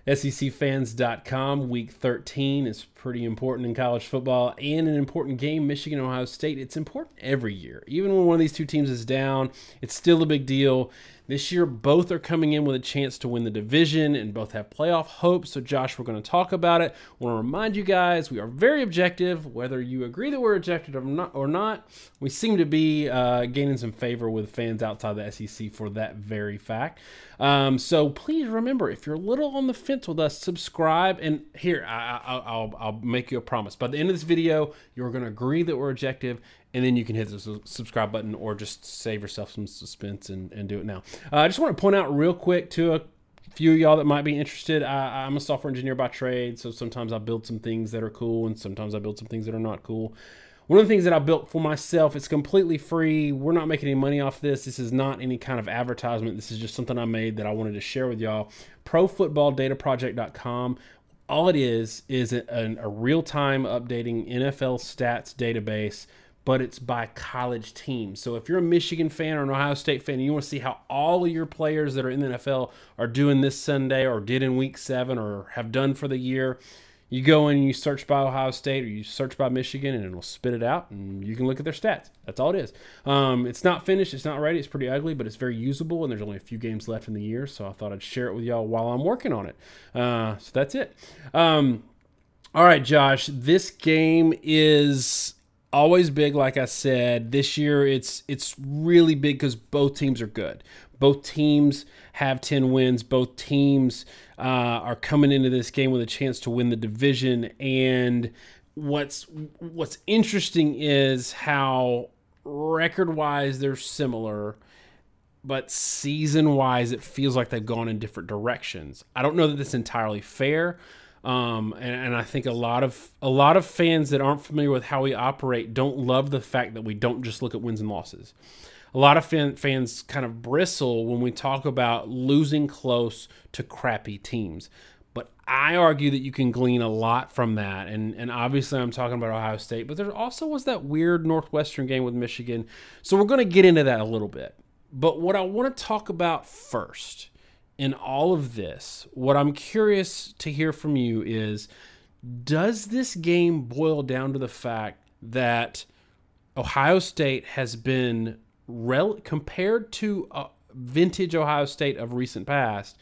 SECfans.com. Week 13 is pretty important in college football and an important game, Michigan, Ohio State. It's important every year. Even when one of these two teams is down, it's still a big deal. This year, both are coming in with a chance to win the division and both have playoff hopes. So, Josh, we're going to talk about it. I want to remind you guys, we are very objective. Whether you agree that we're objective or not, we seem to be gaining some favor with fans outside the SEC for that very fact. So please remember, if you're a little on the fence with us, subscribe. And here, I'll make you a promise. By the end of this video, you're going to agree that we're objective, and then you can hit the subscribe button or just save yourself some suspense and do it now. I just want to point out real quick to a few of y'all that might be interested. I'm a software engineer by trade, so sometimes I build some things that are cool, and sometimes I build some things that are not cool. One of the things that I built for myself, it's completely free. We're not making any money off this. This is not any kind of advertisement. This is just something I made that I wanted to share with y'all. ProFootballDataProject.com. All it is a real-time updating NFL stats database, but it's by college teams. So if you're a Michigan fan or an Ohio State fan and you want to see how all of your players that are in the NFL are doing this Sunday or did in Week 7 or have done for the year, you go in and you search by Ohio State or you search by Michigan and it'll spit it out and you can look at their stats. That's all it is. It's not finished. It's not ready. It's pretty ugly, but it's very usable, and there's only a few games left in the year, so I thought I'd share it with y'all while I'm working on it. So that's it. All right, Josh, this game is always big, like I said. This year it's really big because both teams are good. Both teams have 10 wins. Both teams are coming into this game with a chance to win the division. And what's interesting is how record-wise they're similar, but season-wise it feels like they've gone in different directions. I don't know that that's entirely fair. And I think a lot of fans that aren't familiar with how we operate don't love the fact that we don't just look at wins and losses. A lot of fans kind of bristle when we talk about losing close to crappy teams. But I argue that you can glean a lot from that. And obviously I'm talking about Ohio State, but there also was that weird Northwestern game with Michigan. So we're going to get into that a little bit. But what I want to talk about first in all of this, what I'm curious to hear from you is, does this game boil down to the fact that Ohio State has been, compared to vintage Ohio State of recent past,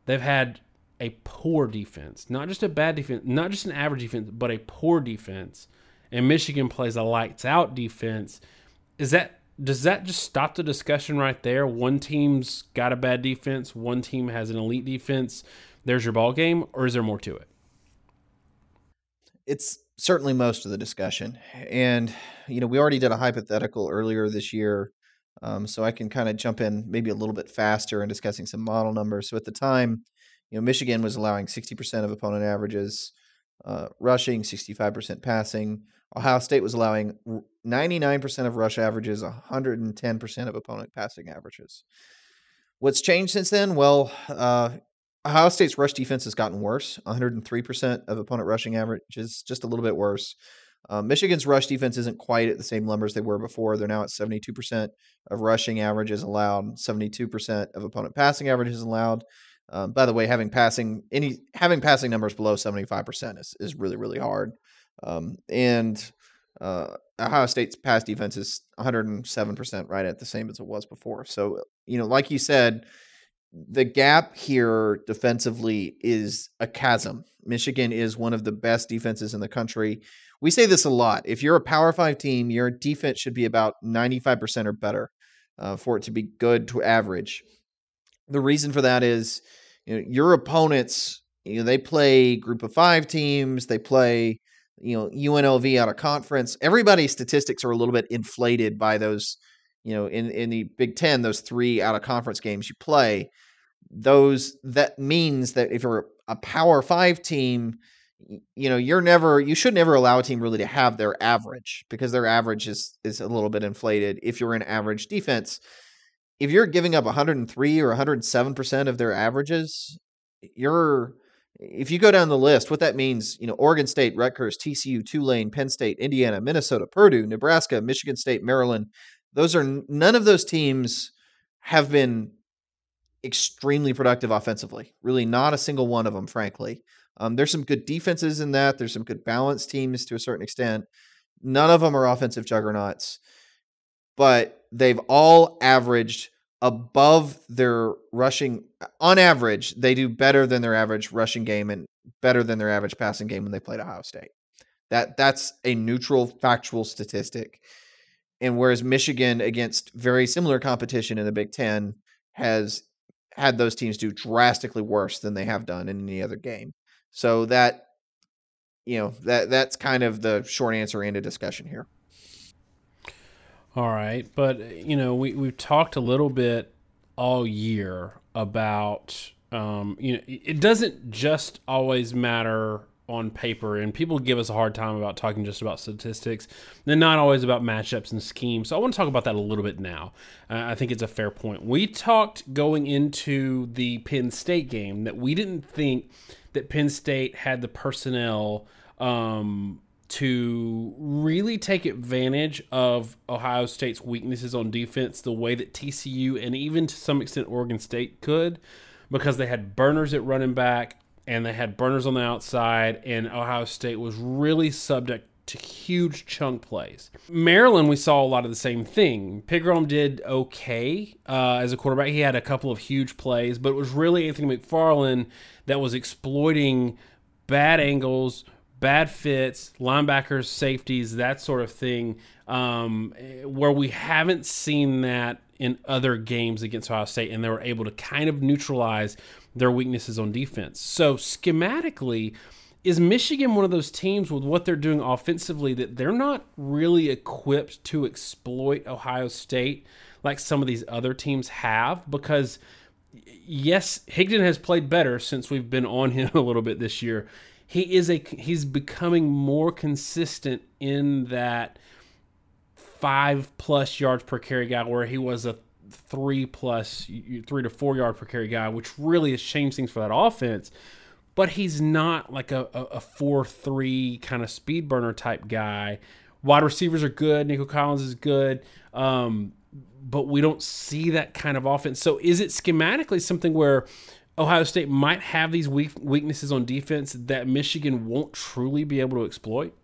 they've had a poor defense, not just a bad defense, not just an average defense, but a poor defense, and Michigan plays a lights out defense? Does that just stop the discussion right there? One team's got a bad defense, one team has an elite defense. There's your ball game, or is there more to it? It's certainly most of the discussion. And, we already did a hypothetical earlier this year, so I can kind of jump in maybe a little bit faster in discussing some model numbers. So at the time, Michigan was allowing 60% of opponent averages rushing, 65% passing. Ohio State was allowing 99% of rush averages, 110% of opponent passing averages. What's changed since then? Well, Ohio State's rush defense has gotten worse, 103% of opponent rushing averages, just a little bit worse. Michigan's rush defense isn't quite at the same numbers they were before. They're now at 72% of rushing averages allowed, 72% of opponent passing averages allowed. By the way, having passing numbers below 75% is really, really hard. And Ohio State's pass defense is 107%, right at the same as it was before. So, like you said, the gap here defensively is a chasm. Michigan is one of the best defenses in the country. We say this a lot. If you're a Power 5 team, your defense should be about 95% or better for it to be good to average. The reason for that is, your opponents, they play group of 5 teams. They play, UNLV out of conference. Everybody's statistics are a little bit inflated by those, in the Big Ten, those 3 out of conference games you play. That means that if you're a Power 5 team, you should never allow a team really to have their average, because their average is a little bit inflated. If you're an average defense, if you're giving up 103 or 107% of their averages, if you go down the list, what that means, Oregon State, Rutgers, TCU, Tulane, Penn State, Indiana, Minnesota, Purdue, Nebraska, Michigan State, Maryland, none of those teams have been extremely productive offensively. Really, not a single one of them, frankly. There's some good defenses in that. There's some good balanced teams to a certain extent. None of them are offensive juggernauts, but they've all averaged above their rushing. On average, they do better than their average rushing game and better than their average passing game when they played Ohio State. That's a neutral, factual statistic. And whereas Michigan, against very similar competition in the Big Ten, has had those teams do drastically worse than they have done in any other game. So that's kind of the short answer and a discussion here. All right, but we've talked a little bit all year about it doesn't just always matter on paper, and people give us a hard time about talking just about statistics. They're not always about matchups and schemes. So I want to talk about that a little bit now. I think it's a fair point. We talked going into the Penn State game that we didn't think that Penn State had the personnel to really take advantage of Ohio State's weaknesses on defense the way that TCU and even to some extent Oregon State could, because they had burners at running back and they had burners on the outside, and Ohio State was really subject to huge chunk plays. Maryland, we saw a lot of the same thing. Pigrome did okay as a quarterback. He had a couple of huge plays, but it was really Anthony McFarland that was exploiting bad angles, bad fits, linebackers, safeties, that sort of thing, where we haven't seen that in other games against Ohio State, and they were able to kind of neutralize their weaknesses on defense. So schematically, is Michigan one of those teams with what they're doing offensively that they're not really equipped to exploit Ohio State like some of these other teams have? Because yes, Higdon has played better since we've been on him a little bit this year. He's becoming more consistent in that 5+ yards per carry guy, where he was a 3 to 4 yard per carry guy, which really has changed things for that offense. But he's not like a 4-3 kind of speed burner type guy. Wide receivers are good. Nico Collins is good. But we don't see that kind of offense. So is it schematically something where Ohio State might have these weaknesses on defense that Michigan won't truly be able to exploit?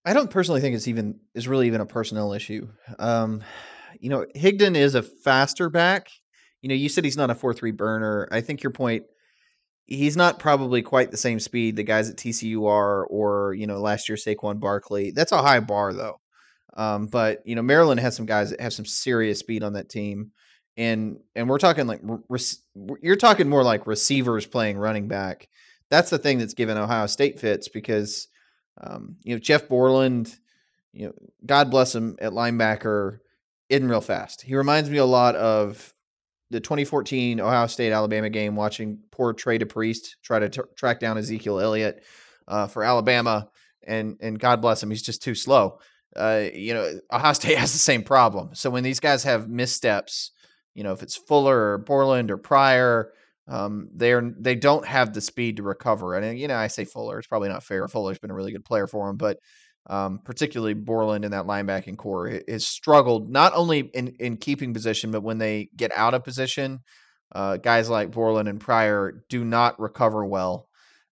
I don't personally think it's really even a personnel issue. Higdon is a faster back. You said he's not a 4-3 burner. I think your point, he's not probably quite the same speed the guys at TCU are, or, last year Saquon Barkley. That's a high bar though. But Maryland has some guys that have some serious speed on that team. And we're talking like you're talking more like receivers playing running back. That's the thing that's given Ohio State fits, because Jeff Borland, God bless him, at linebacker, isn't real fast. He reminds me a lot of the 2014 Ohio State Alabama game, watching poor Trey DePriest try to track down Ezekiel Elliott for Alabama, and God bless him, he's just too slow. Ohio State has the same problem. So when these guys have missteps, if it's Fuller or Borland or Pryor, they don't have the speed to recover. And I say Fuller, it's probably not fair. Fuller's been a really good player for him, but particularly Borland in that linebacking core has struggled not only in keeping position, but when they get out of position, guys like Borland and Pryor do not recover well.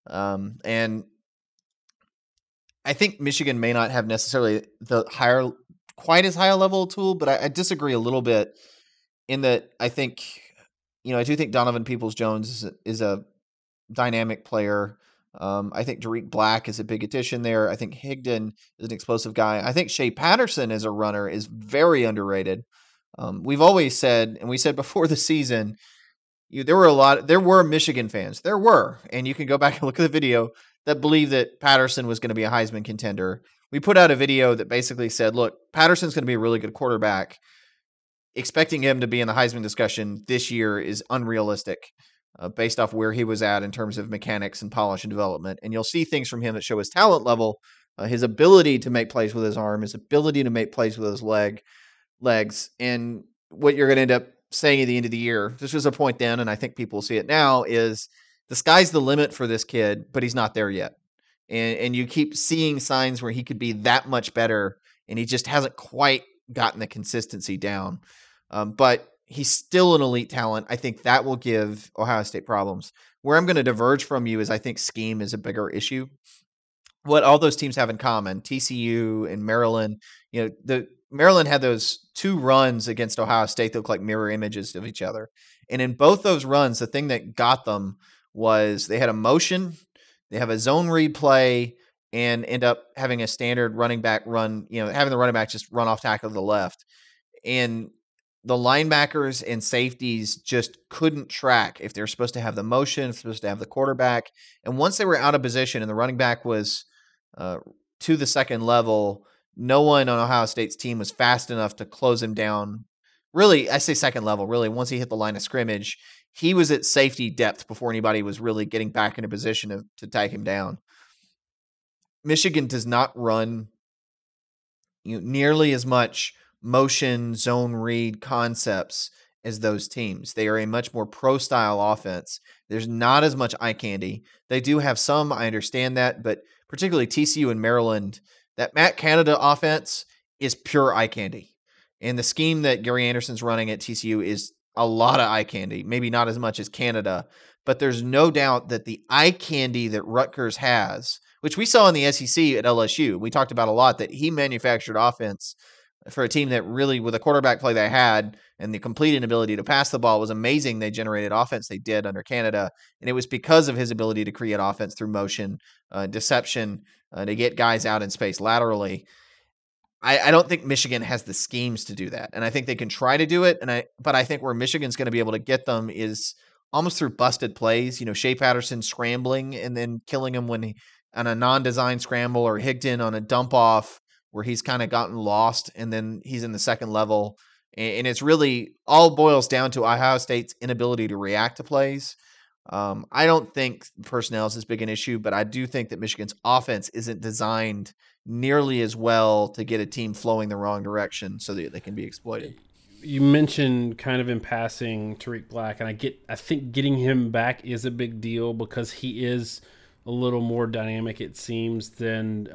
And I think Michigan may not have necessarily quite as high a level tool, but I disagree a little bit in that I think, I do think Donovan Peoples-Jones is a dynamic player. I think Derek Black is a big addition there. I think Higdon is an explosive guy. I think Shea Patterson as a runner is very underrated. We've always said, and we said before the season, there were Michigan fans. There were, and you can go back and look at the video, that believe that Patterson was going to be a Heisman contender. We put out a video that basically said, look, Patterson's going to be a really good quarterback. Expecting him to be in the Heisman discussion this year is unrealistic based off where he was at in terms of mechanics and polish and development. And you'll see things from him that show his talent level, his ability to make plays with his arm, his ability to make plays with his legs. And what you're going to end up saying at the end of the year, this was a point then, and I think people will see it now, is the sky's the limit for this kid, but he's not there yet. And you keep seeing signs where he could be that much better, and he just hasn't quite gotten the consistency down. But he's still an elite talent. I think that will give Ohio State problems. Where I'm going to diverge from you is I think scheme is a bigger issue. What all those teams have in common, TCU and Maryland, the Maryland had those 2 runs against Ohio State that look like mirror images of each other. And in both those runs, the thing that got them was they had a motion, they have a zone read play, and end up having a standard running back run, having the running back just run off tackle to the left. And the linebackers and safeties just couldn't track if they're supposed to have the motion, if they're supposed to have the quarterback. And once they were out of position and the running back was to the second level, no one on Ohio State's team was fast enough to close him down. Really, I say second level, really, once he hit the line of scrimmage, he was at safety depth before anybody was really getting back into position to take him down. Michigan does not run nearly as much motion, zone read concepts as those teams. They are a much more pro-style offense. There's not as much eye candy. They do have some, I understand that, but particularly TCU and Maryland, that Matt Canada offense is pure eye candy. And the scheme that Gary Anderson's running at TCU is a lot of eye candy, maybe not as much as Canada, but there's no doubt that the eye candy that Rutgers has, which we saw in the SEC at LSU, we talked about a lot, that he manufactured offense for a team that really, with the quarterback play they had and the complete inability to pass the ball, was amazing. They generated offense they did under Canada, and it was because of his ability to create offense through motion, deception, to get guys out in space laterally. I don't think Michigan has the schemes to do that, and I think they can try to do it. But I think where Michigan's going to be able to get them is almost through busted plays. Shea Patterson scrambling and then killing him on a non-design scramble, or Higdon on a dump off where he's kind of gotten lost and then he's in the second level. And it's really all boils down to Ohio State's inability to react to plays. I don't think personnel is as big an issue, but I do think that Michigan's offense isn't designed nearly as well to get a team flowing the wrong direction so that they can be exploited. You mentioned kind of in passing Tariq Black, and I think getting him back is a big deal because he is a little more dynamic, it seems, than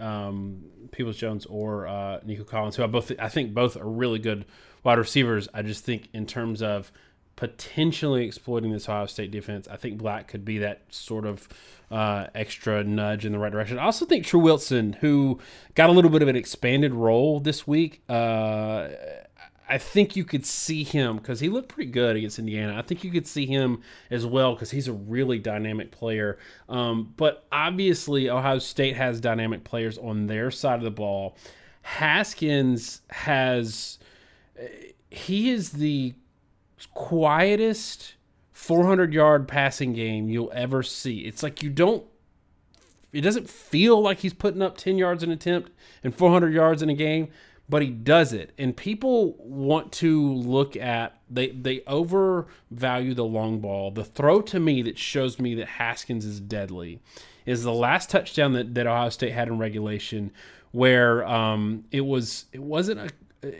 Peoples-Jones or Nico Collins, who I think both are really good wide receivers. I just think in terms of potentially exploiting this Ohio State defense, I think Black could be that sort of extra nudge in the right direction. I also think True Wilson, who got a little bit of an expanded role this week, I think you could see him because he looked pretty good against Indiana. I think you could see him as well because he's a really dynamic player. But obviously, Ohio State has dynamic players on their side of the ball. Haskins he is the quietest 400-yard passing game you'll ever see. It's like it doesn't feel like he's putting up 10 yards an attempt and 400 yards in a game, but he does it. And people want to look at, they overvalue the long ball. The throw to me that shows me that Haskins is deadly is the last touchdown that Ohio State had in regulation, where it was I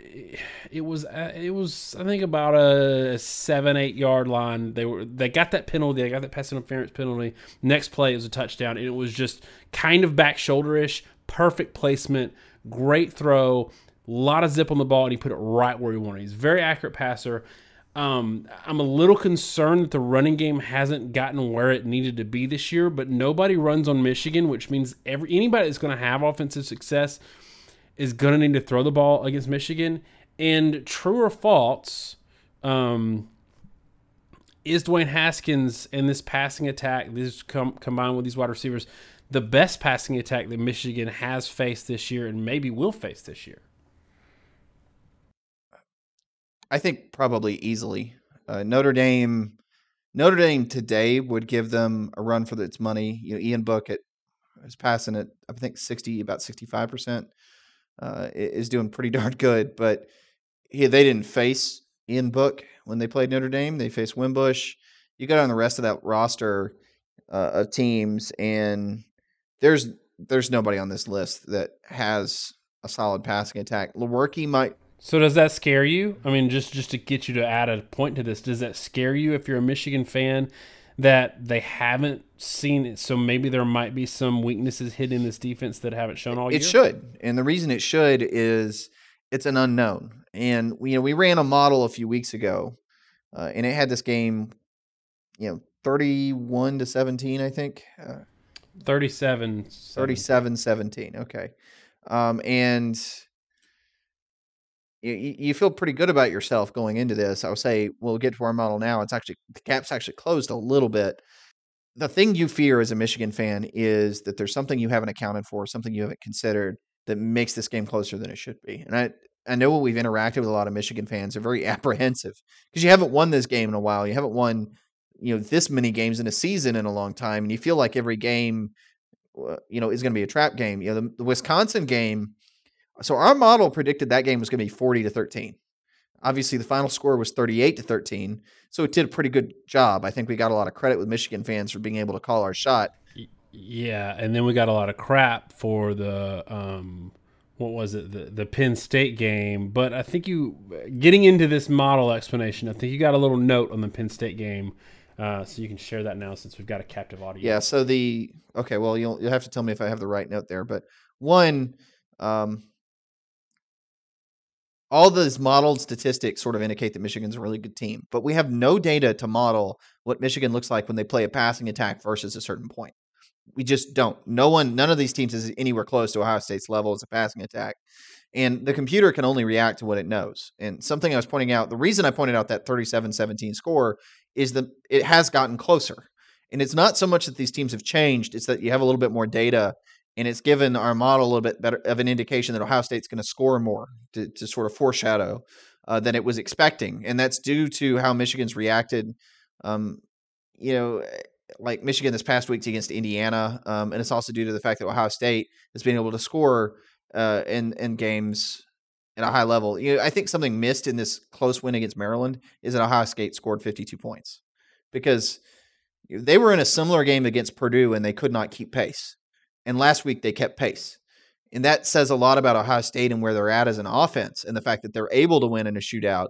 think about a 7-8 yard line. They got that penalty. They got that pass interference penalty. Next play, it was a touchdown, and it was just kind of back shoulder-ish, perfect placement, great throw, a lot of zip on the ball, and he put it right where he wanted. He's a very accurate passer. I'm a little concerned that the running game hasn't gotten where it needed to be this year, but nobody runs on Michigan, which means anybody that's going to have offensive success is going to need to throw the ball against Michigan. And true or false, is Dwayne Haskins and this passing attack, this combined with these wide receivers, the best passing attack that Michigan has faced this year and maybe will face this year? I think probably easily. Notre Dame today would give them a run for its money. Ian Book is passing at, I think, about 65%. Is doing pretty darn good, but they didn't face Ian Book when they played Notre Dame. They faced Wimbush. You got on the rest of that roster of teams, and there's nobody on this list that has a solid passing attack. Lewerke might. So does that scare you? I mean, just to get you to add a point to this, does that scare you if you're a Michigan fan that they haven't seen it? So maybe there might be some weaknesses hidden in this defense that haven't shown all year? It should. And the reason it should is it's an unknown. And we ran a model a few weeks ago and it had this game, 31-17, I think. 37-17. 37-17. Okay. And you feel pretty good about yourself going into this. I'll say we'll get to our model now. It's actually the gap's actually closed a little bit. The thing you fear as a Michigan fan is that there's something you haven't accounted for, something you haven't considered that makes this game closer than it should be. And I know we've interacted with a lot of Michigan fans. They're very apprehensive because you haven't won this game in a while. You haven't won, this many games in a season in a long time, and you feel like every game, is going to be a trap game. The Wisconsin game. So our model predicted that game was going to be 40-13. Obviously, the final score was 38-13, so it did a pretty good job. I think we got a lot of credit with Michigan fans for being able to call our shot. Yeah, and then we got a lot of crap for the what was it, the Penn State game. But I think getting into this model explanation, I think you got a little note on the Penn State game, so you can share that now since we've got a captive audience. Yeah. So well, you'll have to tell me if I have the right note there, but one. All those modeled statistics sort of indicate that Michigan's a really good team, but we have no data to model what Michigan looks like when they play a passing attack versus a certain point. We just don't. None of these teams is anywhere close to Ohio State's level as a passing attack. And the computer can only react to what it knows. And something I was pointing out, the reason I pointed out that 37-17 score is that it has gotten closer. And it's not so much that these teams have changed, it's that you have a little bit more data. And it's given our model a little bit better of an indication that Ohio State's going to score more to sort of foreshadow than it was expecting. And that's due to how Michigan's reacted, like Michigan this past week against Indiana. And it's also due to the fact that Ohio State has been able to score in games at a high level. I think something missed in this close win against Maryland is that Ohio State scored 52 points because they were in a similar game against Purdue and they could not keep pace. And last week they kept pace. And that says a lot about Ohio State and where they're at as an offense and the fact that they're able to win in a shootout.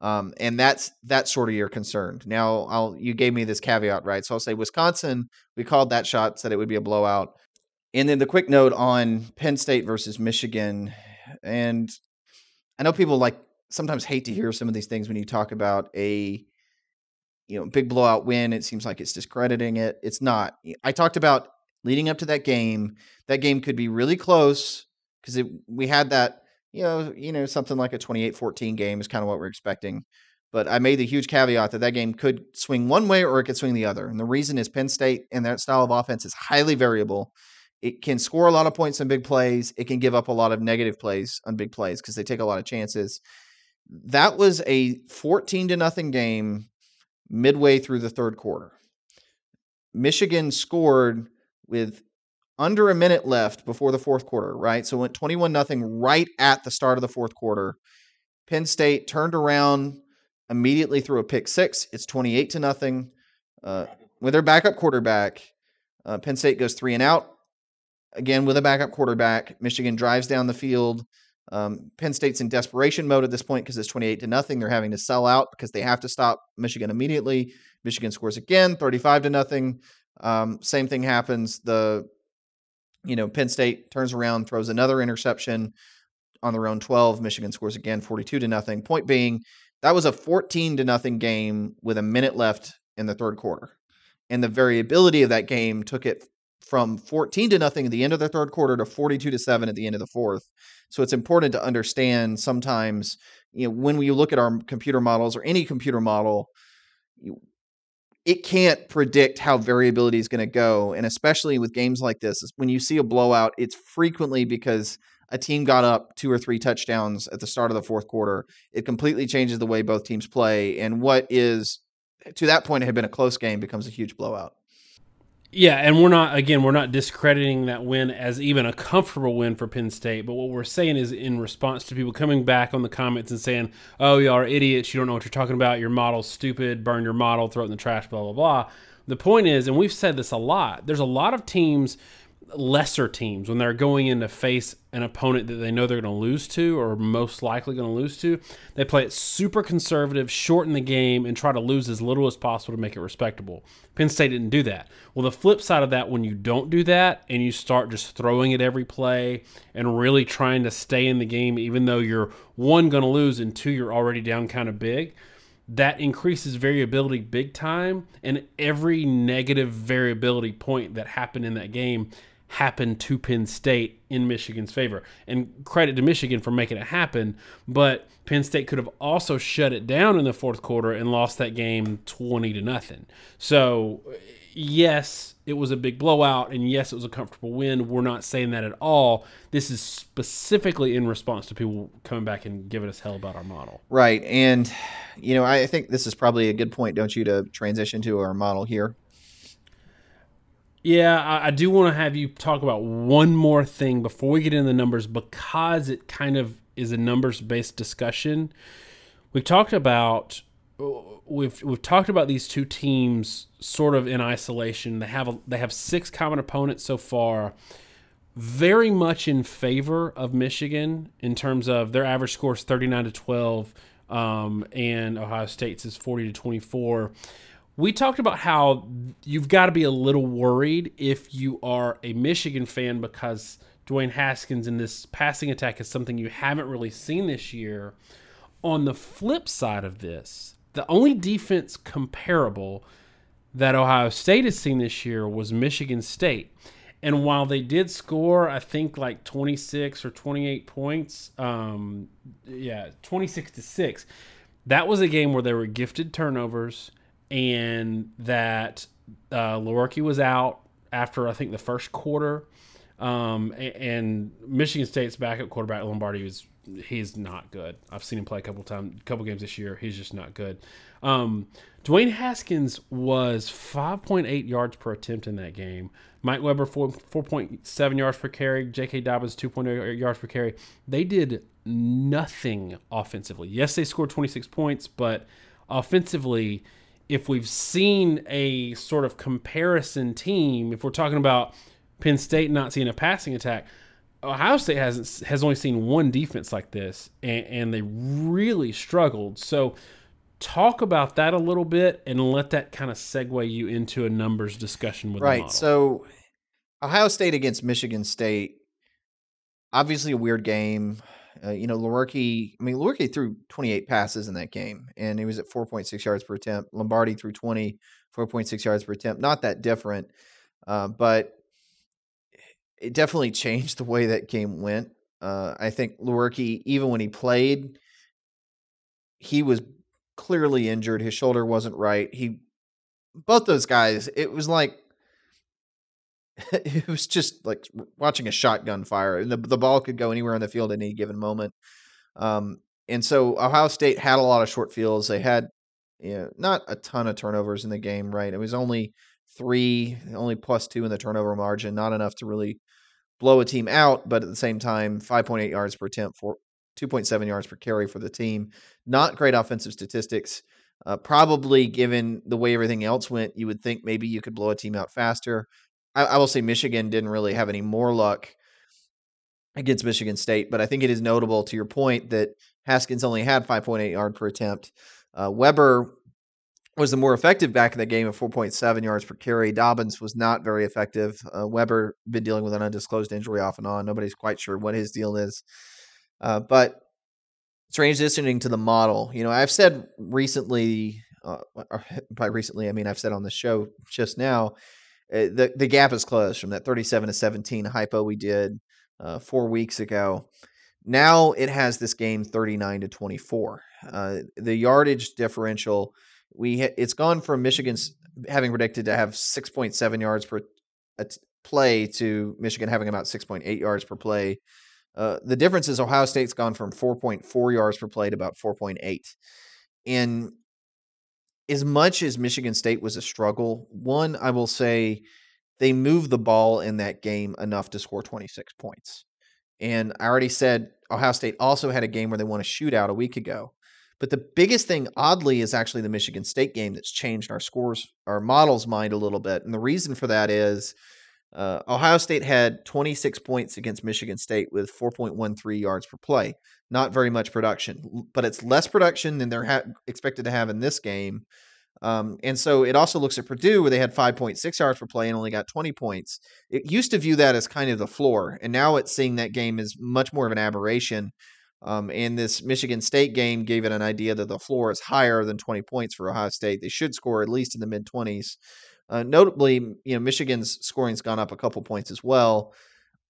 And that's sort of your concern. Now, you gave me this caveat, right? So I'll say Wisconsin, we called that shot, said it would be a blowout. And then the quick note on Penn State versus Michigan. And I know people sometimes hate to hear some of these things when you talk about a big blowout win. It seems like it's discrediting it. It's not. I talked about leading up to that game could be really close because we had that, something like a 28-14 game is kind of what we're expecting. But I made the huge caveat that game could swing one way or it could swing the other. And the reason is Penn State and that style of offense is highly variable. It can score a lot of points on big plays. It can give up a lot of negative plays on big plays because they take a lot of chances. That was a 14-0 game midway through the third quarter. Michigan scored with under a minute left before the fourth quarter, right? So it went 21-0 right at the start of the fourth quarter. Penn State turned around, immediately threw a pick six. It's 28-0. With their backup quarterback, Penn State goes 3 and out. Again, with a backup quarterback, Michigan drives down the field. Penn State's in desperation mode at this point because it's 28-0. They're having to sell out because they have to stop Michigan immediately. Michigan scores again, 35-0. Same thing happens. Penn State turns around, throws another interception on their own 12. Michigan scores again, 42-0. Point being, that was a 14-0 game with a minute left in the third quarter. And the variability of that game took it from 14-0 at the end of the third quarter to 42-7 at the end of the fourth. So it's important to understand sometimes, when we look at our computer models or any computer model, it can't predict how variability is going to go. And especially with games like this, when you see a blowout, it's frequently because a team got up 2 or 3 touchdowns at the start of the fourth quarter. It completely changes the way both teams play. And what is, to that point, had been a close game becomes a huge blowout. Yeah, and we're not discrediting that win as even a comfortable win for Penn State. But what we're saying is in response to people coming back on the comments and saying, oh, y'all are idiots, you don't know what you're talking about, your model's stupid, burn your model, throw it in the trash, blah, blah, blah. The point is, and we've said this a lot, there's a lot of teams, lesser teams, when they're going in to face an opponent that they know they're going to lose to or most likely going to lose to, they play it super conservative, shorten the game, and try to lose as little as possible to make it respectable. Penn State didn't do that. Well, the flip side of that, when you don't do that and you start just throwing it every play and really trying to stay in the game, even though you're, 1, going to lose, and 2, you're already down kind of big, that increases variability big time, and every negative variability point that happened in that game happened to Penn State in Michigan's favor. And credit to Michigan for making it happen, but Penn State could have also shut it down in the fourth quarter and lost that game 20-0. So, yes, it was a big blowout, and yes, it was a comfortable win. We're not saying that at all. This is specifically in response to people coming back and giving us hell about our model. Right. And, I think this is probably a good point, don't you, to transition to our model here? Yeah, I do want to have you talk about one more thing before we get into the numbers, because it kind of is a numbers-based discussion. We've talked about these two teams sort of in isolation. They have 6 common opponents so far, very much in favor of Michigan in terms of their average score is 39-12, and Ohio State's is 40-24. We talked about how you've got to be a little worried if you are a Michigan fan, because Dwayne Haskins in this passing attack is something you haven't really seen this year. On the flip side of this, the only defense comparable that Ohio State has seen this year was Michigan State. And while they did score, I think like 26 or 28 points, 26-6, that was a game where there were gifted turnovers, and that Lewerke was out after, I think, the first quarter. And Michigan State's backup quarterback, Lombardi, he's not good. I've seen him play a couple games this year. He's just not good. Dwayne Haskins was 5.8 yards per attempt in that game. Mike Weber, 4.7 yards per carry. J.K. Dobbins, 2.8 yards per carry. They did nothing offensively. Yes, they scored 26 points, but offensively, if we've seen a sort of comparison team, if we're talking about Penn State not seeing a passing attack, Ohio State has only seen one defense like this, and they really struggled. So talk about that a little bit and let that kind of segue you into a numbers discussion with the model. Right. So Ohio State against Michigan State, obviously a weird game. Lewerke threw 28 passes in that game, and he was at 4.6 yards per attempt. Lombardi threw 4.6 yards per attempt. Not that different, but it definitely changed the way that game went. I think Lewerke, even when he played, he was clearly injured. His shoulder wasn't right. Both those guys, it was just like watching a shotgun fire, and the ball could go anywhere on the field at any given moment. And so Ohio State had a lot of short fields. They had, not a ton of turnovers in the game, right? It was only +2 in the turnover margin, not enough to really blow a team out, but at the same time, 5.8 yards per attempt, 2.7 yards per carry for the team. Not great offensive statistics. Probably, given the way everything else went, you would think maybe you could blow a team out faster. I will say Michigan didn't really have any more luck against Michigan State, but I think it is notable, to your point, that Haskins only had 5.8 yards per attempt. Weber was the more effective back in the game at 4.7 yards per carry. Dobbins was not very effective. Weber been dealing with an undisclosed injury off and on. Nobody's quite sure what his deal is. But transitioning to the model, I've said recently, by recently, I mean I've said on the show just now, the gap is closed from that 37-17 hypo we did 4 weeks ago. Now it has this game 39-24. The yardage differential, it's gone from Michigan's having predicted to have 6.7 yards per play to Michigan having about 6.8 yards per play. The difference is Ohio State's gone from 4.4 yards per play to about 4.8. And as much as Michigan State was a struggle, one, I will say they moved the ball in that game enough to score 26 points. And I already said Ohio State also had a game where they won a shootout a week ago. But the biggest thing, oddly, is actually the Michigan State game that's changed our model's mind a little bit. And the reason for that is Ohio State had 26 points against Michigan State with 4.13 yards per play. Not very much production, but it's less production than they're expected to have in this game. And so it also looks at Purdue, where they had 5.6 yards per play and only got 20 points. It used to view that as kind of the floor, and now it's seeing that game as much more of an aberration. And this Michigan State game gave it an idea that the floor is higher than 20 points for Ohio State. They should score at least in the mid 20s. Notably, Michigan's scoring's gone up a couple points as well.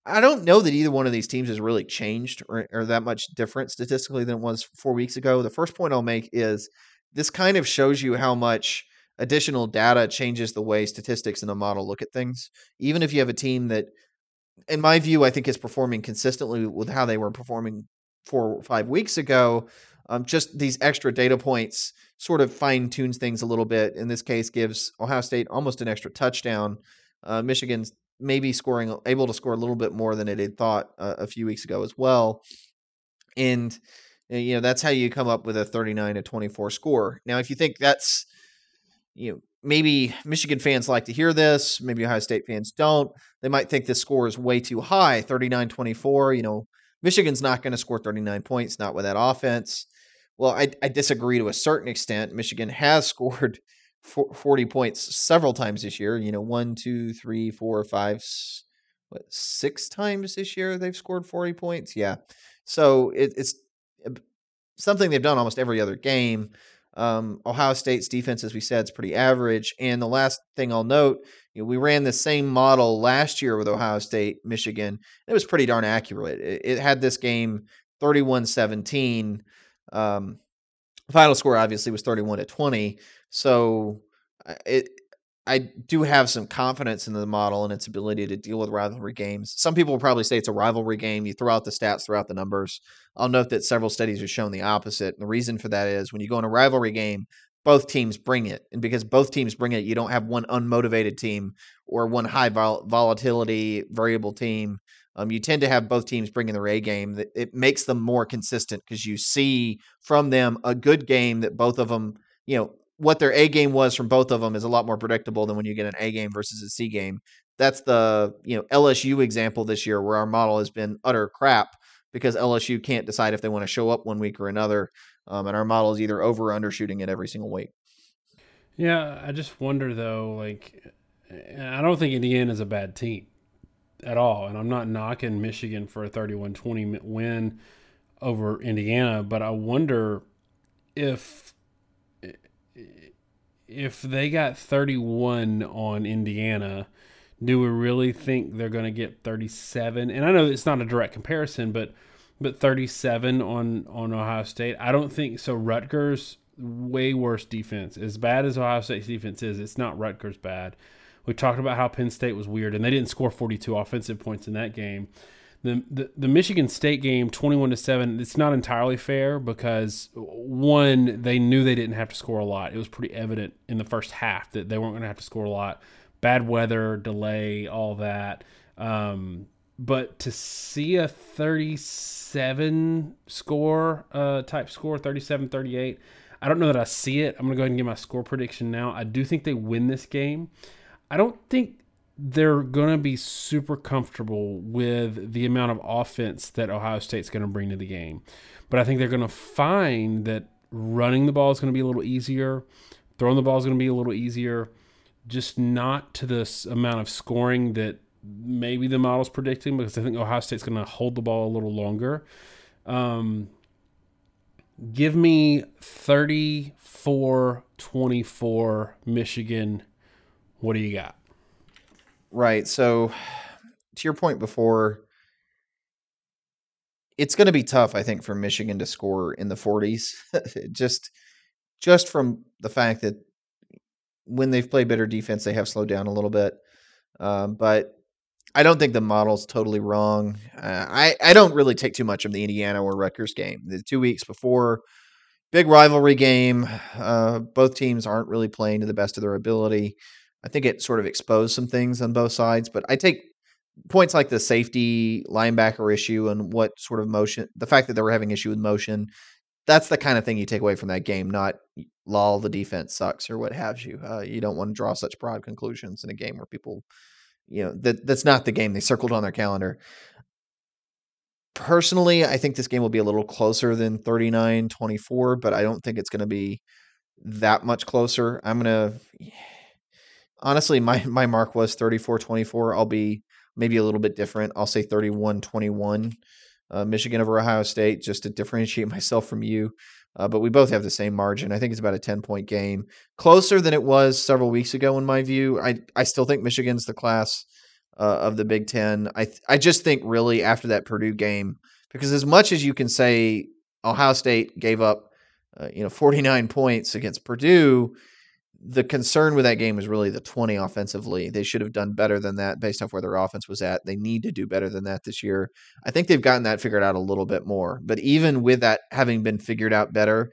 I don't know that either one of these teams has really changed or that much different statistically than it was 4 weeks ago. The first point I'll make is this kind of shows you how much additional data changes the way statistics in a model look at things. Even if you have a team that, in my view, I think is performing consistently with how they were performing 4 or 5 weeks ago, just these extra data points sort of fine tunes things a little bit. In this case, gives Ohio State almost an extra touchdown. Michigan's maybe able to score a little bit more than it had thought a few weeks ago as well. And that's how you come up with a 39-24 score. Now, if you think that's, maybe Michigan fans like to hear this, maybe Ohio State fans don't. They might think this score is way too high, 39-24. Michigan's not going to score 39 points, not with that offense. Well, I disagree to a certain extent. Michigan has scored 40 points several times this year. 1, 2, 3, 4, 5, 6 times this year they've scored 40 points. Yeah. So it's something they've done almost every other game. Ohio State's defense, as we said, is pretty average. And the last thing I'll note, we ran the same model last year with Ohio State, Michigan. It was pretty darn accurate. It had this game 31-17. Final score obviously was 31-20. So I do have some confidence in the model and its ability to deal with rivalry games. Some people will probably say it's a rivalry game. You throw out the stats, throw out the numbers. I'll note that several studies have shown the opposite. And the reason for that is when you go in a rivalry game, both teams bring it. And because both teams bring it, you don't have one unmotivated team or one high volatility variable team. You tend to have both teams bringing their A game. It makes them more consistent because you see from them a good game that both of them, what their A game was from both of them is a lot more predictable than when you get an A game versus a C game. That's the LSU example this year where our model has been utter crap because LSU can't decide if they want to show up one week or another. And our model is either over or undershooting it every single week. Yeah, I just wonder though, I don't think Indiana is a bad team at all. And I'm not knocking Michigan for a 31-20 win over Indiana, but I wonder if they got 31 on Indiana, do we really think they're going to get 37? And I know it's not a direct comparison, but 37 on Ohio State, I don't think so. Rutgers, way worse defense. As bad as Ohio State's defense is, it's not Rutgers bad. We talked about how Penn State was weird, and they didn't score 42 offensive points in that game. The Michigan State game, 21-7, it's not entirely fair because, one, they knew they didn't have to score a lot. It was pretty evident in the first half that they weren't going to have to score a lot. Bad weather, delay, all that. But to see a 37 score type score, 37-38, I don't know that I see it. I'm going to go ahead and give my score prediction now. I do think they win this game. I don't think they're going to be super comfortable with the amount of offense that Ohio State's going to bring to the game. But I think they're going to find that running the ball is going to be a little easier. Throwing the ball is going to be a little easier. Just not to this amount of scoring that maybe the model's predicting, because I think Ohio State's going to hold the ball a little longer. Give me 34-24 Michigan. What do you got? Right. So to your point before, it's going to be tough, I think, for Michigan to score in the 40s, just from the fact that when they've played better defense, they have slowed down a little bit. But I don't think the model's totally wrong. I don't really take too much from the Indiana or Rutgers game. The 2 weeks before, big rivalry game. Both teams aren't really playing to the best of their ability. I think it sort of exposed some things on both sides, but I take points like the safety linebacker issue and what sort of motion, the fact that they were having issue with motion. That's the kind of thing you take away from that game, not lol, the defense sucks or what have you. You don't want to draw such broad conclusions in a game where people, that's not the game they circled on their calendar. Personally, I think this game will be a little closer than 39-24, but I don't think it's going to be that much closer. Honestly, my mark was 34-24. I'll be maybe a little bit different. I'll say 31-21. Michigan over Ohio State, just to differentiate myself from you. But we both have the same margin. I think it's about a 10-point game, closer than it was several weeks ago in my view. I still think Michigan's the class of the Big Ten. I just think really after that Purdue game, because as much as you can say Ohio State gave up 49 points against Purdue, the concern with that game was really the 20 offensively. They should have done better than that based off where their offense was at. They need to do better than that this year. I think they've gotten that figured out a little bit more. But even with that having been figured out better,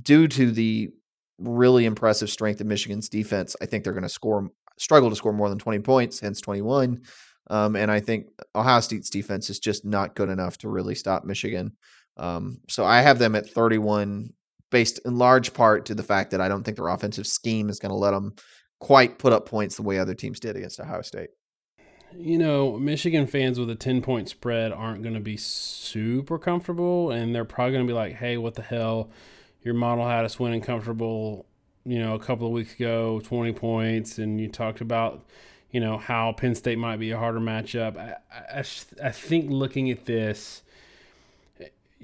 due to the really impressive strength of Michigan's defense, I think they're going to struggle to score more than 20 points, hence 21. And I think Ohio State's defense is just not good enough to really stop Michigan. So I have them at 31, based in large part to the fact that I don't think their offensive scheme is going to let them quite put up points the way other teams did against Ohio State. Michigan fans with a 10-point spread aren't going to be super comfortable, and they're probably going to be like, hey, what the hell? Your model had us winning comfortable, a couple of weeks ago, 20 points, and you talked about, how Penn State might be a harder matchup. I think looking at this,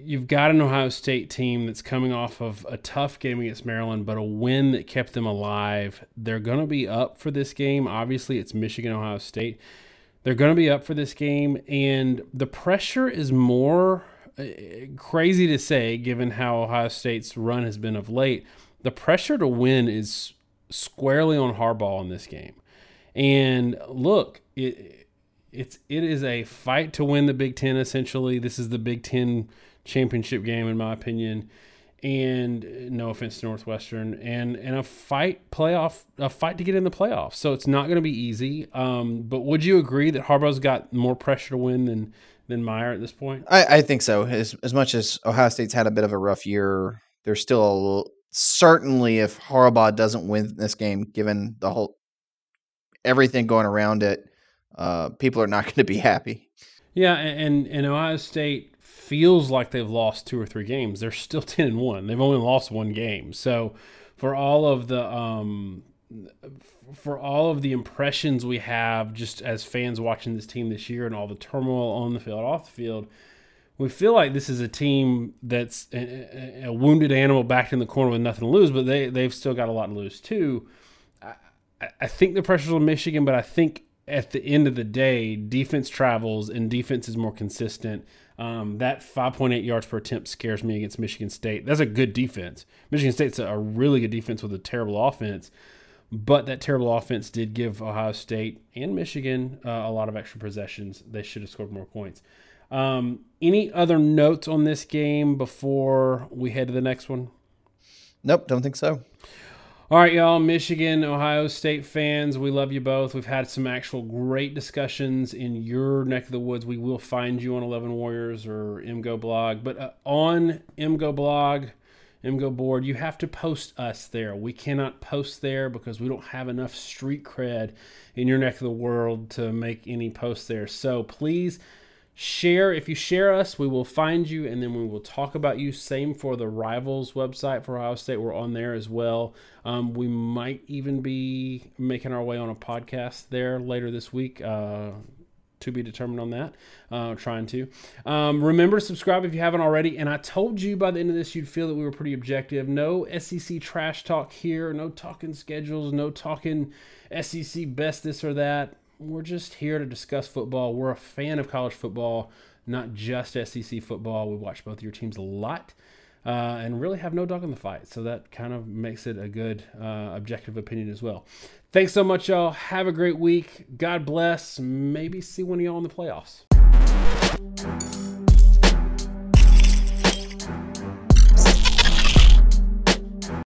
you've got an Ohio State team that's coming off of a tough game against Maryland, but a win that kept them alive. They're going to be up for this game. Obviously, it's Michigan, Ohio State. They're going to be up for this game, and the pressure is more crazy to say, given how Ohio State's run has been of late. The pressure to win is squarely on Harbaugh in this game. And look, it is a fight to win the Big Ten, essentially. This is the Big Ten championship game, in my opinion, and no offense to Northwestern, and a fight to get in the playoffs. So it's not going to be easy. But would you agree that Harbaugh's got more pressure to win than Meyer at this point? I think so. As much as Ohio State's had a bit of a rough year, there's still certainly, if Harbaugh doesn't win this game, given the whole everything going around it, people are not going to be happy. Yeah, and Ohio State feels like they've lost 2 or 3 games. They're still 10-1. They've only lost 1 game. So for all of the impressions we have just as fans watching this team this year and all the turmoil on the field, off the field, we feel like this is a team that's a wounded animal backed in the corner with nothing to lose, but they've still got a lot to lose too. I think the pressure's on Michigan, but I think at the end of the day, defense travels and defense is more consistent. That 5.8 yards per attempt scares me against Michigan State. That's a good defense. Michigan State's a really good defense with a terrible offense, but that terrible offense did give Ohio State and Michigan a lot of extra possessions. They should have scored more points. Any other notes on this game before we head to the next one? Nope, don't think so. All right, y'all, Michigan, Ohio State fans, we love you both. We've had some actual great discussions in your neck of the woods. We will find you on 11 Warriors or MGO blog. But on MGO blog, MGO board, you have to post us there. We cannot post there because we don't have enough street cred in your neck of the world to make any posts there. So please share. If you share us, we will find you, and then we will talk about you. Same for the Rivals website for Ohio State. We're on there as well. We might even be making our way on a podcast there later this week. To be determined on that. Trying to. Remember to subscribe if you haven't already. And I told you by the end of this you'd feel that we were pretty objective. No SEC trash talk here. No talking schedules. No talking SEC best this or that. We're just here to discuss football. We're a fan of college football, not just SEC football. We watch both of your teams a lot and really have no dog in the fight. So that kind of makes it a good objective opinion as well. Thanks so much, y'all. Have a great week. God bless. Maybe see one of y'all in the playoffs.